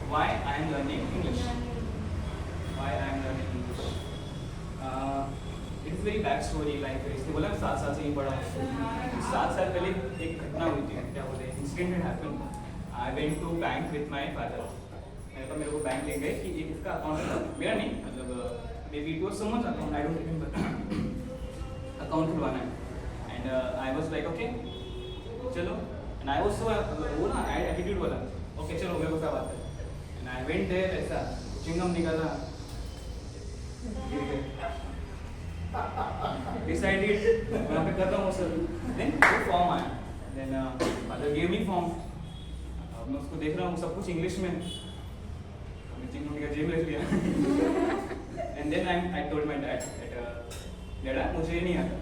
why I am learning English. Why I am learning English. It is very back story. Like इसने बोला 7 साल से ही पढ़ा हूँ. 7 साल पहले एक घटना हुई थी. क्या बोलते हैं? Incident had happened. I went to bank with my father. मेरे को बैंक ले गए कि इसका अकाउंट मेरा नहीं, मतलब maybe it was someone's account. I don't remember. Account खुलवाना है. And I was like okay, चलो. And I was so वो ना attitude वाला. Okay चलो मेरे को क्या बात है. And I went there ऐसा चिंगम निकाला. Decided वहाँ पे कर रहा हूँ सर. Then वो फॉर्म आया. Then father gave me form. अब मैं उसको देख रहा हूँ सब कुछ इंग्लिश में. मैं चिंगम निकाल जेब ले लिया. And then I told my dad that Dad मुझे ये नहीं आता.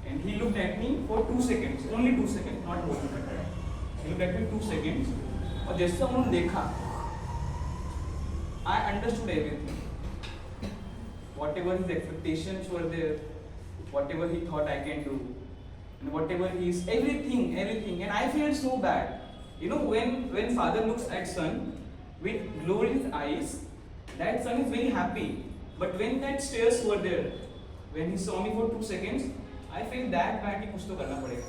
And he looked at me for 2 seconds, only 2 seconds, not more than that. He looked at me 2 seconds. और जैसे उन्होंने देखा, I understood everything. Whatever his expectations were there, whatever he thought I can do, and whatever he's everything, and I felt so bad. You know, when father looks at son with glorious eyes, that son is very happy. But when that stares were there, when he saw me for 2 seconds, I felt that bad कि कुछ तो करना पड़ेगा.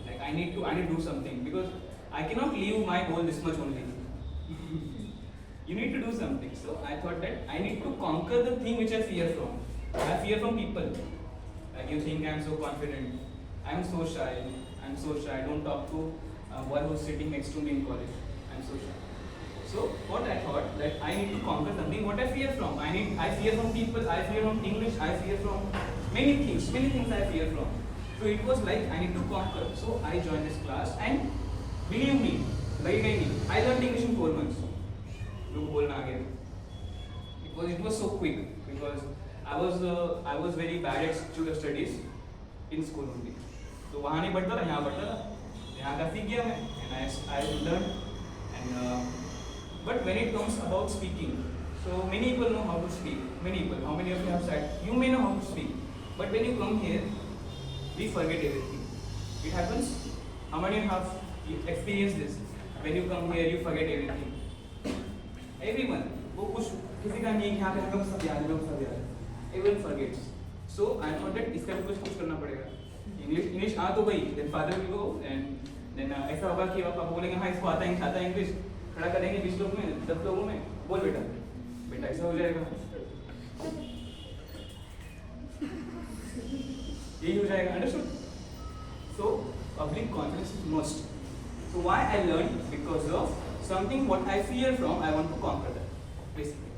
Like I need to do something because I cannot leave my goal this much only. You need to do something. So I thought that I need to conquer the thing which I fear from. I fear from people. Like you think I am so confident. I am so shy. I don't talk to one who's sitting next to me in college. I am so shy. So what I thought that I need to conquer something what I fear from. I fear from people. I fear from English. I fear from many things I fear from. So it was like I need to conquer. So I joined this class and believe me, I learned English in 4 months. लोग बोलना आ गया. It was so quick because I was very bad at studies in school only. तो वहाँ नहीं पढ़ता था, यहाँ पढ़ता था. यहाँ का सीख गया मैं and I learned. And but when it comes about speaking, so many people know how to speak. Many people. How many of you have said you may know how to speak, but when you come here, we forget everything. It happens. How many have experienced this? When you come here, you forget everything. Everyone. वो कुछ किसी का नहीं यहाँ पे हम सब याद है. Everyone forgets. So I thought that इसका भी कुछ करना पड़ेगा. English आ तो गई. Then father will go and then ऐसा होगा कि आप बोलेंगे हाँ इसको आता है English. खड़ा करेंगे 20 लोग में 10 लोगों में बोल बेटा ऐसा हो जाएगा. यही हो जाएगा. Understood? So public confidence is must. So why I learned? Because of something what I fear from, I want to conquer that basically.